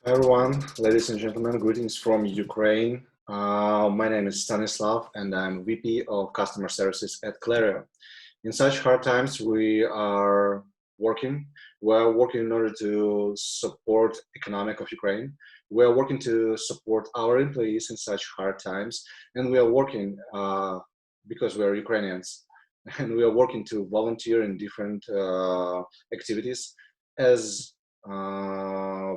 Hi everyone, ladies and gentlemen, greetings from Ukraine. My name is Stanislav and I'm VP of Customer Services at Clario. In such hard times, we are working. We are working in order to support economic of Ukraine. We are working to support our employees in such hard times, and we are working because we are Ukrainians, and we are working to volunteer in different activities as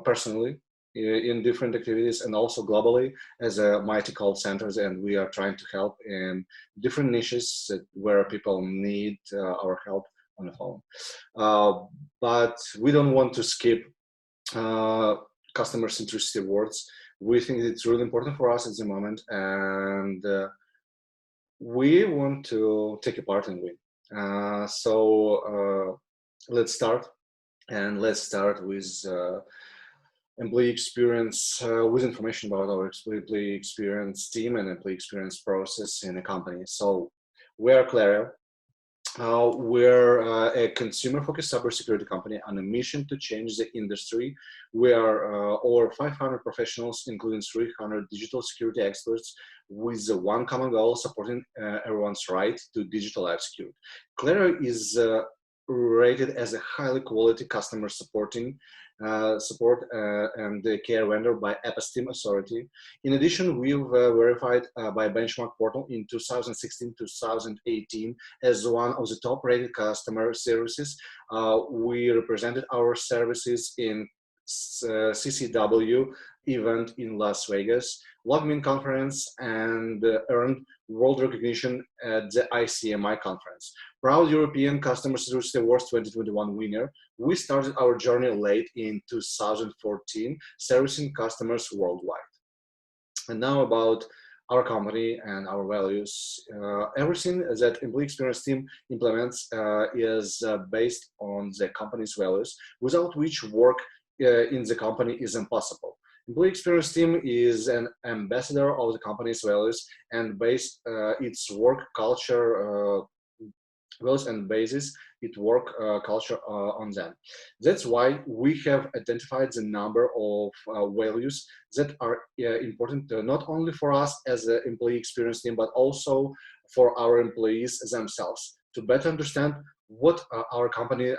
personally in different activities and also globally as a mighty call centers, and we are trying to help in different niches where people need our help on the phone. But we don't want to skip uh, customer centricity words. We think it's really important for us at the moment, and we want to take a part and win. Let's start, and let's start with employee experience with information about our employee experience team and employee experience process in a company. So we're Clario. We're a consumer-focused cybersecurity company on a mission to change the industry. We are over 500 professionals, including 300 digital security experts, with one common goal: supporting everyone's right to digital life security. Clario is rated as a highly quality customer support and care vendor by Episteme Authority. In addition, we've verified by Benchmark Portal in 2016-2018 as one of the top-rated customer services. We represented our services in CCW event in Las Vegas, LogMeIn conference, and earned world recognition at the ICMI conference. Proud European Customer Service Awards 2021 winner. We started our journey late in 2014, servicing customers worldwide. And now about our company and our values. Everything that employee experience team implements is based on the company's values, without which work in the company is impossible. Employee experience team is an ambassador of the company's values and base its work culture values and basis its work culture on them. That's why we have identified the number of values that are important not only for us as an employee experience team, but also for our employees themselves to better understand what our company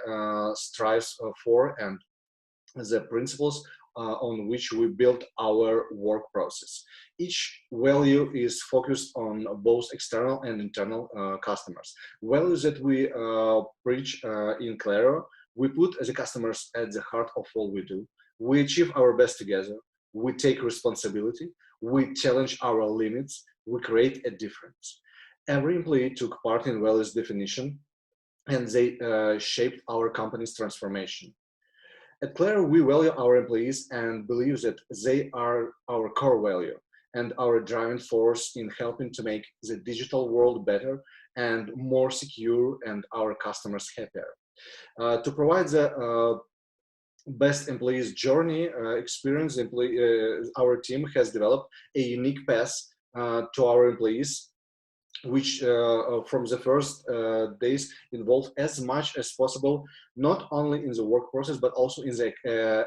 strives for and the principles on which we build our work process. Each value is focused on both external and internal customers. Values that we preach in Clario, we put the customers at the heart of all we do. We achieve our best together. We take responsibility. We challenge our limits. We create a difference. Every employee took part in values definition, and they shaped our company's transformation. At Claire, we value our employees and believe that they are our core value and our driving force in helping to make the digital world better and more secure and our customers happier. To provide the best employees journey experience, our team has developed a unique path to our employees, which from the first days involve as much as possible, not only in the work process, but also in the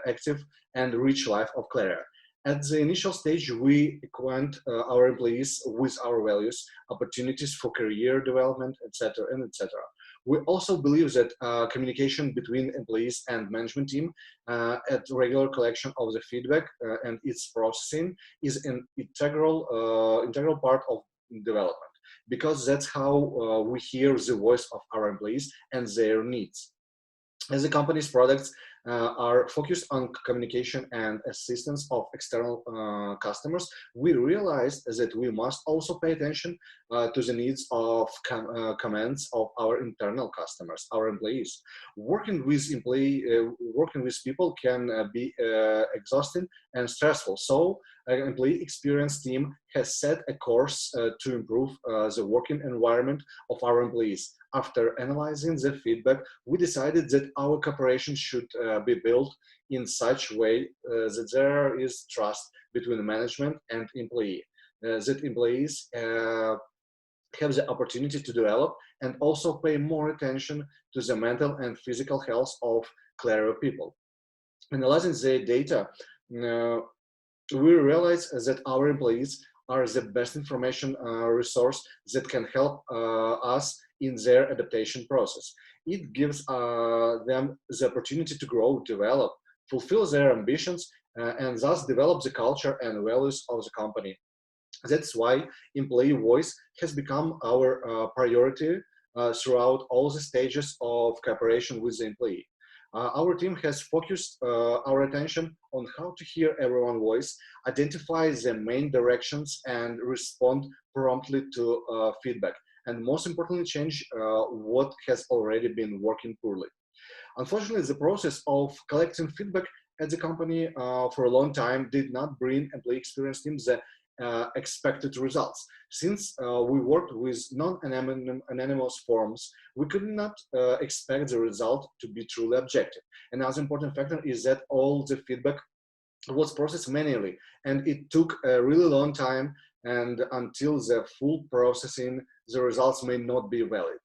active and rich life of Claria. At the initial stage, we acquaint our employees with our values, opportunities for career development, etc., and etc. We also believe that communication between employees and management team at regular collection of the feedback and its processing is an integral part of development, because that's how we hear the voice of our employees and their needs. As the company's products are focused on communication and assistance of external customers, we realized that we must also pay attention to the needs of comments of our internal customers, our employees. Working with people can be exhausting and stressful. So, an employee experience team has set a course to improve the working environment of our employees. After analyzing the feedback, we decided that our cooperation should be built in such a way that there is trust between management and employee, that employees have the opportunity to develop and also pay more attention to the mental and physical health of Clario people. Analyzing the data, Uh, we realize that our employees are the best information resource that can help us in their adaptation process. It gives them the opportunity to grow, develop, fulfill their ambitions, and thus develop the culture and values of the company. That's why employee voice has become our priority throughout all the stages of cooperation with the employee. Our team has focused our attention on how to hear everyone's voice, identify the main directions, and respond promptly to feedback. And most importantly, change what has already been working poorly. Unfortunately, the process of collecting feedback at the company for a long time did not bring employee experience teams the expected results. Since we worked with non-anonymous forms, we could not expect the result to be truly objective. Another important factor is that all the feedback was processed manually, and it took a really long time, and until the full processing, the results may not be valid.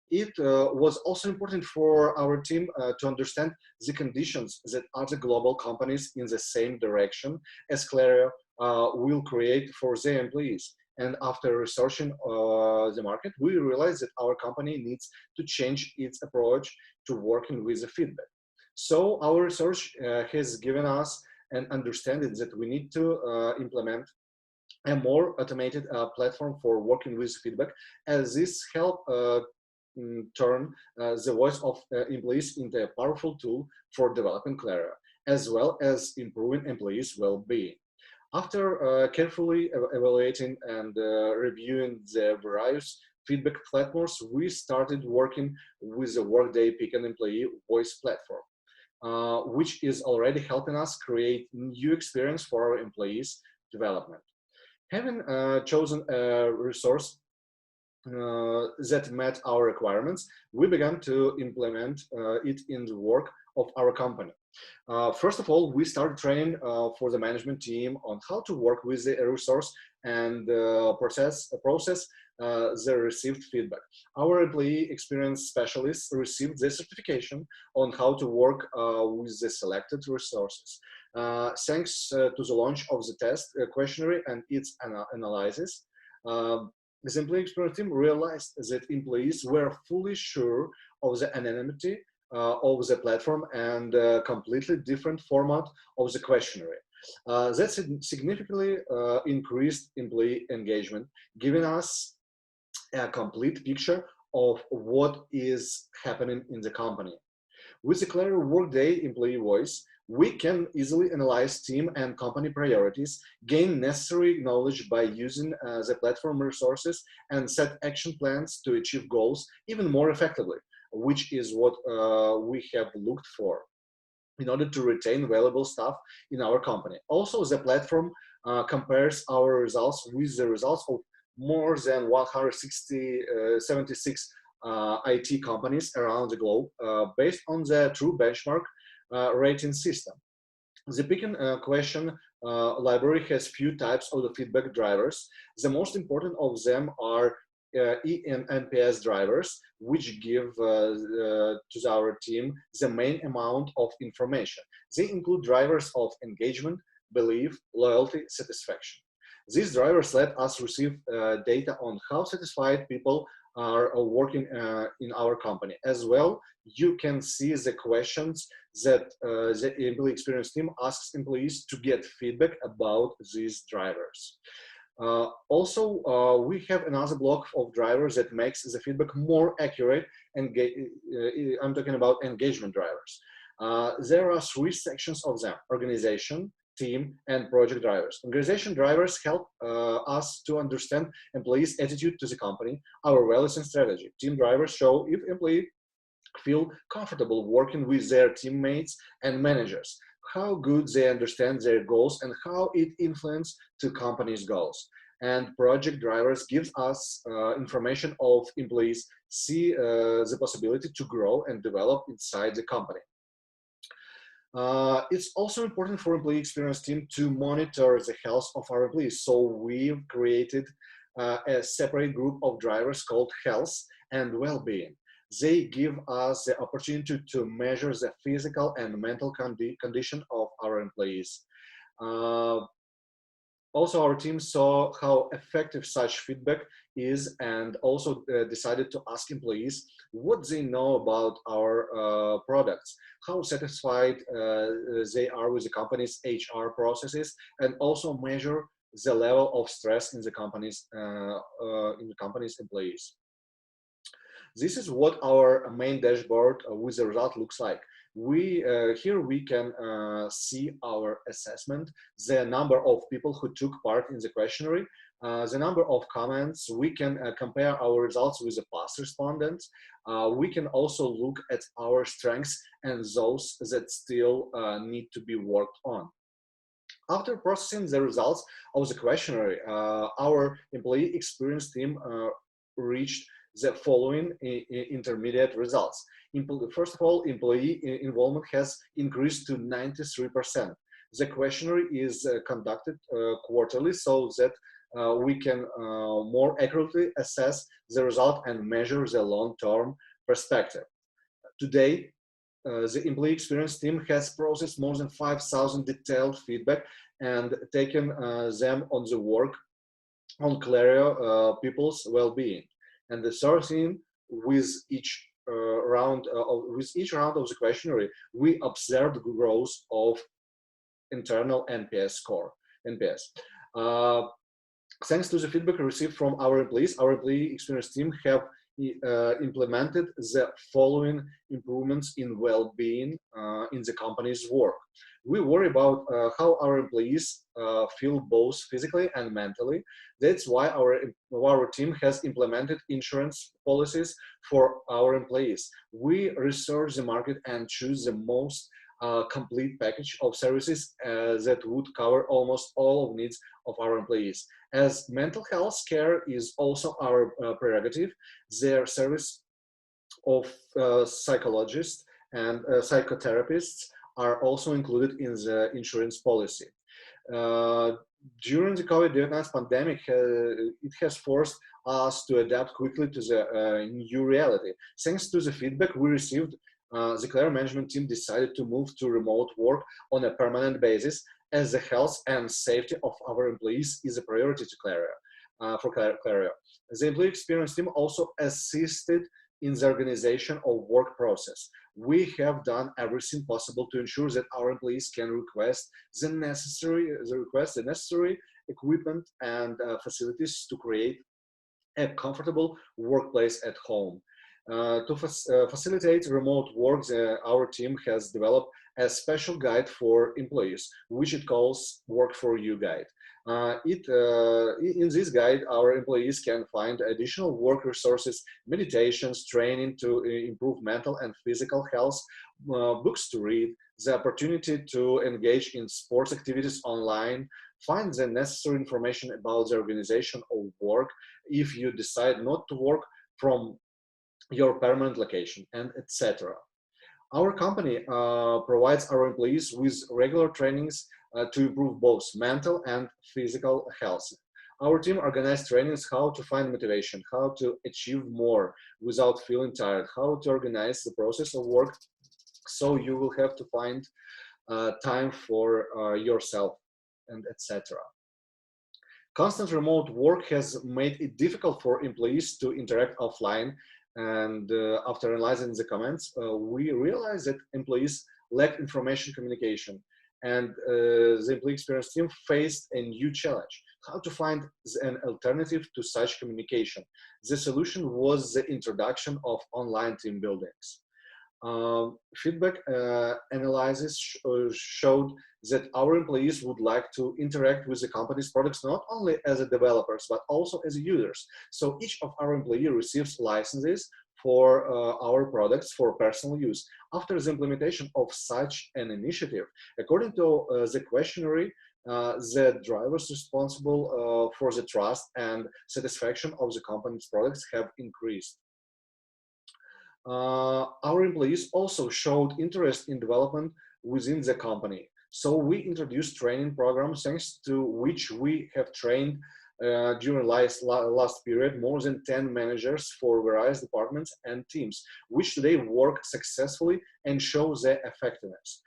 It was also important for our team to understand the conditions that other global companies in the same direction as Clario will create for their employees. And after researching the market, we realized that our company needs to change its approach to working with the feedback. So our research has given us an understanding that we need to implement a more automated platform for working with feedback, as this help turn the voice of employees into a powerful tool for developing Clario, as well as improving employees' well-being. After carefully evaluating and reviewing the various feedback platforms, we started working with the Workday Pick an Employee Voice platform, which is already helping us create new experience for our employees' development. Having chosen a resource that met our requirements, we began to implement it in the work of our company. First of all, we started training for the management team on how to work with the resource and process the received feedback. Our employee experience specialists received the certification on how to work with the selected resources. Thanks to the launch of the test questionnaire and its analysis, the employee experience team realized that employees were fully sure of the anonymity of the platform and completely different format of the questionnaire. That significantly increased employee engagement, giving us a complete picture of what is happening in the company. With the Clario Workday employee voice, we can easily analyze team and company priorities, gain necessary knowledge by using the platform resources, and set action plans to achieve goals even more effectively, which is what we have looked for in order to retain valuable staff in our company. Also, the platform compares our results with the results of more than 176 IT companies around the globe based on the true benchmark rating system. The Picken question library has few types of the feedback drivers. The most important of them are E and NPS drivers, which give to our team the main amount of information. They include drivers of engagement, belief, loyalty, satisfaction. These drivers let us receive data on how satisfied people are working in our company. As well, you can see the questions that the employee experience team asks employees to get feedback about these drivers. Also, we have another block of drivers that makes the feedback more accurate. And I'm talking about engagement drivers. There are three sections of them: organization, team, and project drivers. Organization drivers help us to understand employees' attitude to the company, our values and strategy. Team drivers show if employees feel comfortable working with their teammates and managers, how good they understand their goals, and how it influences the company's goals. And project drivers gives us information of employees see the possibility to grow and develop inside the company. It's also important for employee experience team to monitor the health of our employees. So we've created a separate group of drivers called health and well-being. They give us the opportunity to measure the physical and mental condition of our employees. Uh, Also, our team saw how effective such feedback is and also decided to ask employees what they know about our products, how satisfied they are with the company's HR processes, and also measure the level of stress in the company's employees. This is what our main dashboard with the result looks like. Here we can see our assessment, the number of people who took part in the questionnaire, the number of comments. We can compare our results with the past respondents. We can also look at our strengths and those that still need to be worked on. After processing the results of the questionnaire, our employee experience team reached the following intermediate results. First of all, employee involvement has increased to 93%. The questionnaire is conducted quarterly so that we can more accurately assess the result and measure the long-term perspective. Today, the employee experience team has processed more than 5,000 detailed feedback and taken them on the work on Clario people's well-being. And the third thing, with each round of the questionnaire, we observed growth of internal NPS score. NPS. Thanks to the feedback received from our employee experience team have implemented the following improvements in well-being in the company's work. We worry about how our employees feel both physically and mentally. That's why our team has implemented insurance policies for our employees. We research the market and choose the most complete package of services that would cover almost all of needs of our employees. As mental health care is also our prerogative, their service of psychologists and psychotherapists are also included in the insurance policy. During the COVID-19 pandemic, it has forced us to adapt quickly to the new reality. Thanks to the feedback we received, the Clario management team decided to move to remote work on a permanent basis, as the health and safety of our employees is a priority to Clario, for Clario. The employee experience team also assisted in the organization of work process. We have done everything possible to ensure that our employees can request the necessary equipment and facilities to create a comfortable workplace at home. To facilitate remote work, our team has developed a special guide for employees, which it calls Work for You Guide. In this guide, our employees can find additional work resources, meditations, training to improve mental and physical health, books to read, the opportunity to engage in sports activities online, find the necessary information about the organization of work if you decide not to work from your permanent location, and etc. Our company provides our employees with regular trainings to improve both mental and physical health. Our team organizes trainings how to find motivation, how to achieve more without feeling tired, how to organize the process of work so you will have to find time for yourself, and etc. Constant remote work has made it difficult for employees to interact offline. And after analyzing the comments, we realized that employees lack information communication. And the employee experience team faced a new challenge: how to find an alternative to such communication. The solution was the introduction of online team buildings. Feedback analysis showed that our employees would like to interact with the company's products not only as developers but also as users. So each of our employees receives licenses for our products for personal use. After the implementation of such an initiative, according to the questionnaire, the drivers responsible for the trust and satisfaction of the company's products have increased. Our employees also showed interest in development within the company. So we introduced training programs thanks to which we have trained during last period more than 10 managers for various departments and teams, which today work successfully and show their effectiveness.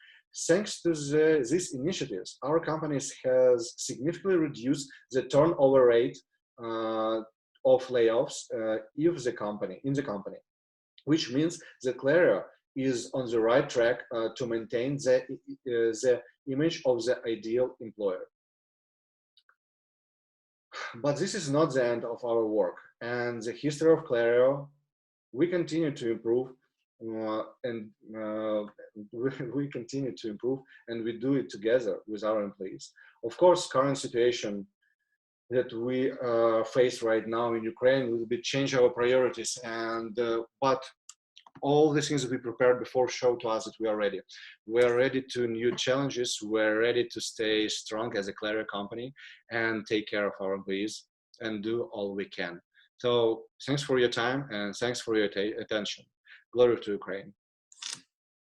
Thanks to these initiatives, our companies has significantly reduced the turnover rate of layoffs in the company, which means that Clario is on the right track to maintain the image of the ideal employer. But this is not the end of our work, and the history of Clario. We continue to improve, and we continue to improve, and we do it together with our employees. Of course, current situation that we face right now in Ukraine will be change our priorities, and but all the things that we prepared before show to us that we are ready. We are ready to new challenges. We're ready to stay strong as a Clario company and take care of our employees and do all we can. So thanks for your time and thanks for your attention. Glory to Ukraine.